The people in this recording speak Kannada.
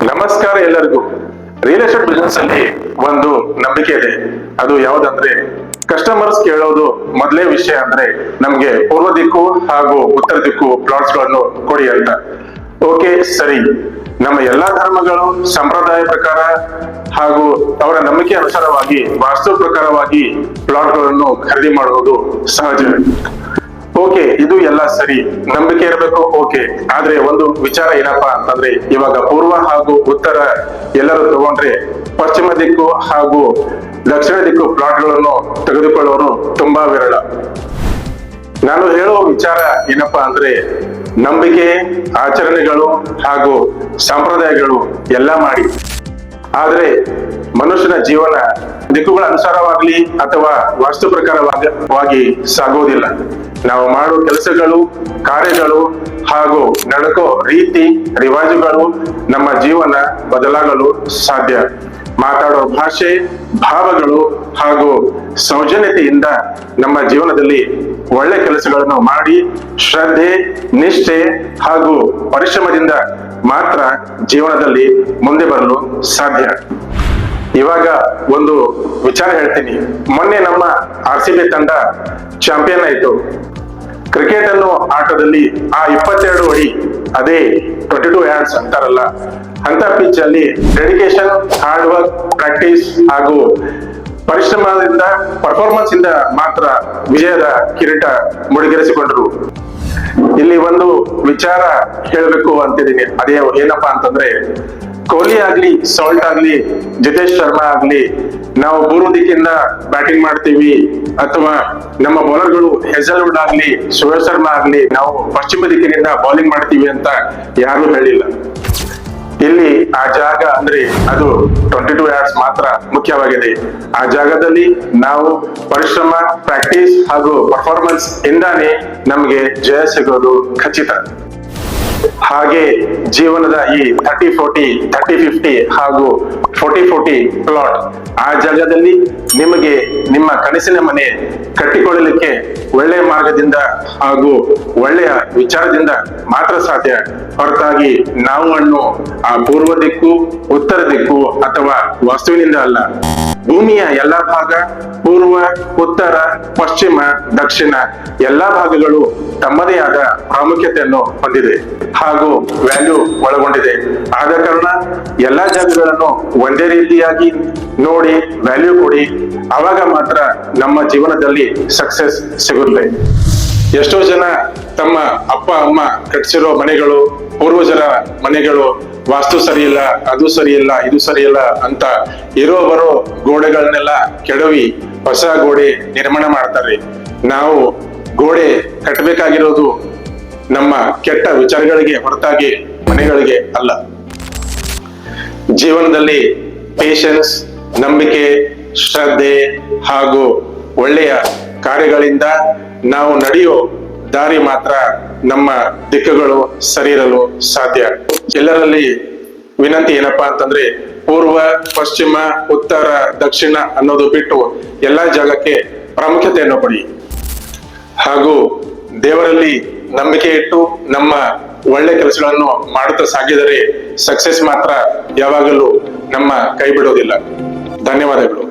ನಮಸ್ಕಾರ ಎಲ್ಲರಿಗೂ. ರಿಯಲ್ ಎಸ್ಟೇಟ್ ಬಿಸ್ನೆಸ್ ಅಲ್ಲಿ ಒಂದು ನಂಬಿಕೆ ಇದೆ. ಅದು ಯಾವುದಂದ್ರೆ, ಕಸ್ಟಮರ್ಸ್ ಕೇಳೋದು ಮೊದಲೇ ವಿಷಯ ಅಂದ್ರೆ ನಮ್ಗೆ ಪೂರ್ವ ದಿಕ್ಕು ಹಾಗೂ ಉತ್ತರ ದಿಕ್ಕು ಪ್ಲಾಟ್ಸ್ ಗಳನ್ನು ಕೊಡಿ ಅಂತ. ಓಕೆ, ಸರಿ. ನಮ್ಮ ಎಲ್ಲಾ ಧರ್ಮಗಳು ಸಂಪ್ರದಾಯ ಪ್ರಕಾರ ಹಾಗೂ ಅವರ ನಂಬಿಕೆ ಅನುಸಾರವಾಗಿ ವಾಸ್ತು ಪ್ರಕಾರವಾಗಿ ಪ್ಲಾಟ್ ಗಳನ್ನು ಖರೀದಿ ಮಾಡುವುದು ಸಹಜ. ಓಕೆ, ಇದು ಎಲ್ಲ ಸರಿ, ನಂಬಿಕೆ ಇರಬೇಕು. ಓಕೆ, ಆದ್ರೆ ಒಂದು ವಿಚಾರ ಏನಪ್ಪಾ ಅಂತಂದ್ರೆ, ಇವಾಗ ಪೂರ್ವ ಹಾಗೂ ಉತ್ತರ ಎಲ್ಲರೂ ತಗೊಂಡ್ರೆ ಪಶ್ಚಿಮ ದಿಕ್ಕು ಹಾಗೂ ದಕ್ಷಿಣ ದಿಕ್ಕು ಪ್ಲಾಟ್ಗಳನ್ನು ತೆಗೆದುಕೊಳ್ಳುವವರು ತುಂಬಾ ವಿರಳ. ನಾನು ಹೇಳುವ ವಿಚಾರ ಏನಪ್ಪಾ ಅಂದ್ರೆ, ನಂಬಿಕೆ, ಆಚರಣೆಗಳು ಹಾಗೂ ಸಂಪ್ರದಾಯಗಳು ಎಲ್ಲ ಮಾಡಿ, ಆದ್ರೆ ಮನುಷ್ಯನ ಜೀವನ ದಿಕ್ಕುಗಳ ಅನುಸಾರವಾಗ್ಲಿ ಅಥವಾ ವಾಸ್ತು ಪ್ರಕಾರವಾಗಿ ಸಾಗುವುದಿಲ್ಲ. ನಾವು ಮಾಡುವ ಕೆಲಸಗಳು, ಕಾರ್ಯಗಳು ಹಾಗೂ ನಡಕೋ ರೀತಿ ರಿವಾಜುಗಳು ನಮ್ಮ ಜೀವನ ಬದಲಾಗಲು ಸಾಧ್ಯ. ಮಾತಾಡೋ ಭಾಷೆ, ಭಾವಗಳು ಹಾಗೂ ಸೌಜನ್ಯತೆಯಿಂದ ನಮ್ಮ ಜೀವನದಲ್ಲಿ ಒಳ್ಳೆ ಕೆಲಸಗಳನ್ನು ಮಾಡಿ ಶ್ರದ್ಧೆ, ನಿಷ್ಠೆ ಹಾಗೂ ಪರಿಶ್ರಮದಿಂದ ಮಾತ್ರ ಜೀವನದಲ್ಲಿ ಮುಂದೆ ಬರಲು ಸಾಧ್ಯ. ಇವಾಗ ಒಂದು ವಿಚಾರ ಹೇಳ್ತೀನಿ. ಮೊನ್ನೆ ನಮ್ಮ RCB ತಂಡ ಚಾಂಪಿಯನ್ ಆಯಿತು. ಕ್ರಿಕೆಟ್ ಅನ್ನೋ ಆಟದಲ್ಲಿ ಆ 22 ಅಡಿ, ಅದೇ 22 yards ಅಂತಾರಲ್ಲ, ಅಂತ ಪಿಚ್ ಅಲ್ಲಿ ಡೆಡಿಕೇಶನ್, ಹಾರ್ಡ್ ವರ್ಕ್, ಪ್ರಾಕ್ಟೀಸ್ ಹಾಗೂ ಪರಿಶ್ರಮದಿಂದ, ಪರ್ಫಾರ್ಮೆನ್ಸ್ ಇಂದ ಮಾತ್ರ ವಿಜಯದ ಕಿರೀಟ ಮುಡಿಗೇರಿಸಿಕೊಂಡರು. ಇಲ್ಲಿ ಒಂದು ವಿಚಾರ ಹೇಳಬೇಕು ಅಂತಿದ್ದೀನಿ. ಅದೇ ಏನಪ್ಪಾ ಅಂತಂದ್ರೆ, ಕೊಹ್ಲಿ ಆಗ್ಲಿ, ಸಾಲ್ಟ್ ಆಗ್ಲಿ, ಜಿತೇಶ್ ಶರ್ಮಾ ಆಗ್ಲಿ, ನಾವು ಪೂರ್ವ ದಿಕ್ಕಿಂದ ಬ್ಯಾಟಿಂಗ್ ಮಾಡ್ತೀವಿ ಅಥವಾ ನಮ್ಮ ಬೌಲರ್ಗಳು ಹೆಜಲ್ವುಡ್ ಆಗ್ಲಿ, ಸುರೇಶ್ ಶರ್ಮಾ ಆಗ್ಲಿ, ನಾವು ಪಶ್ಚಿಮ ದಿಕ್ಕಿನಿಂದ ಬೌಲಿಂಗ್ ಮಾಡ್ತೀವಿ ಅಂತ ಯಾರು ಹೇಳಿಲ್ಲ. ಇಲ್ಲಿ ಆ ಜಾಗ ಅಂದ್ರೆ ಅದು 22 yards ಮಾತ್ರ ಮುಖ್ಯವಾಗಿದೆ. ಆ ಜಾಗದಲ್ಲಿ ನಾವು ಪರಿಶ್ರಮ, ಪ್ರಾಕ್ಟೀಸ್ ಹಾಗೂ ಪರ್ಫಾರ್ಮೆನ್ಸ್ ಇಂದಾನೆ ನಮ್ಗೆ ಜಯ ಸಿಗೋದು ಖಚಿತ. ಹಾಗೆ ಜೀವನದ ಈ 30-40, 30-50 ಹಾಗೂ 40-40 ಪ್ಲಾಟ್, ಆ ಜಾಗದಲ್ಲಿ ನಿಮಗೆ ನಿಮ್ಮ ಕನಸಿನ ಮನೆ ಕಟ್ಟಿಕೊಳ್ಳಲಿಕ್ಕೆ ಒಳ್ಳೆಯ ಮಾರ್ಗದಿಂದ ಹಾಗೂ ಒಳ್ಳೆಯ ವಿಚಾರದಿಂದ ಮಾತ್ರ ಸಾಧ್ಯ. ಹೊರತಾಗಿ ನಾವು ಅನ್ನೋ ಆ ಪೂರ್ವ ದಿಕ್ಕು, ಉತ್ತರ ದಿಕ್ಕು ಅಥವಾ ವಾಸ್ತುವಿನಿಂದ ಅಲ್ಲ. ಭೂಮಿಯ ಎಲ್ಲಾ ಭಾಗ, ಪೂರ್ವ, ಉತ್ತರ, ಪಶ್ಚಿಮ, ದಕ್ಷಿಣ ಎಲ್ಲಾ ಭಾಗಗಳು ತಮ್ಮದೇ ಆದ ಪ್ರಾಮುಖ್ಯತೆಯನ್ನು ಹೊಂದಿದೆ ಹಾಗೂ ವ್ಯಾಲ್ಯೂ ಒಳಗೊಂಡಿದೆ. ಆದ ಕಾರಣ ಎಲ್ಲಾ ಜಾಗಗಳನ್ನು ಒಂದೇ ರೀತಿಯಾಗಿ ನೋಡಿ ವ್ಯಾಲ್ಯೂ ಕೊಡಿ. ಆವಾಗ ಮಾತ್ರ ನಮ್ಮ ಜೀವನದಲ್ಲಿ ಸಕ್ಸಸ್ ಸಿಗುತ್ತೆ. ಎಷ್ಟೋ ಜನ ತಮ್ಮ ಅಪ್ಪ ಅಮ್ಮ ಕಟ್ಟಿಸಿರೋ ಮನೆಗಳು, ಪೂರ್ವಜರ ಮನೆಗಳು ವಾಸ್ತು ಸರಿಯಿಲ್ಲ, ಅದು ಸರಿಯಿಲ್ಲ, ಇದು ಸರಿಯಿಲ್ಲ ಅಂತ ಬರೋ ಗೋಡೆಗಳನ್ನೆಲ್ಲ ಕೆಡವಿ ಹೊಸ ಗೋಡೆ ನಿರ್ಮಾಣ ಮಾಡ್ತಾರೆ. ನಾವು ಗೋಡೆ ಕಟ್ಟಬೇಕಾಗಿರೋದು ನಮ್ಮ ಕೆಟ್ಟ ವಿಚಾರಗಳಿಗೆ ಹೊರತಾಗಿ ಮನೆಗಳಿಗೆ ಅಲ್ಲ. ಜೀವನದಲ್ಲಿ ಪೇಷನ್ಸ್, ನಂಬಿಕೆ, ಶ್ರದ್ಧೆ ಹಾಗೂ ಒಳ್ಳೆಯ ಕಾರ್ಯಗಳಿಂದ ನಾವು ನಡೆಯೋ ದಾರಿ ಮಾತ್ರ ನಮ್ಮ ದಿಕ್ಕುಗಳು ಸರಿ ಇರಲು ಸಾಧ್ಯ. ಎಲ್ಲರಲ್ಲಿ ವಿನಂತಿ ಏನಪ್ಪಾ ಅಂತಂದ್ರೆ, ಪೂರ್ವ, ಪಶ್ಚಿಮ, ಉತ್ತರ, ದಕ್ಷಿಣ ಅನ್ನೋದು ಬಿಟ್ಟು ಎಲ್ಲಾ ಜಾಗಕ್ಕೆ ಪ್ರಾಮುಖ್ಯತೆಯನ್ನು ಕೊಡಿ ಹಾಗೂ ದೇವರಲ್ಲಿ ನಂಬಿಕೆ ಇಟ್ಟು ನಮ್ಮ ಒಳ್ಳೆ ಕೆಲಸಗಳನ್ನು ಮಾಡುತ್ತಾ ಸಾಗಿದರೆ ಸಕ್ಸಸ್ ಮಾತ್ರ ಯಾವಾಗಲೂ ನಮ್ಮ ಕೈ ಬಿಡೋದಿಲ್ಲ. ಧನ್ಯವಾದಗಳು.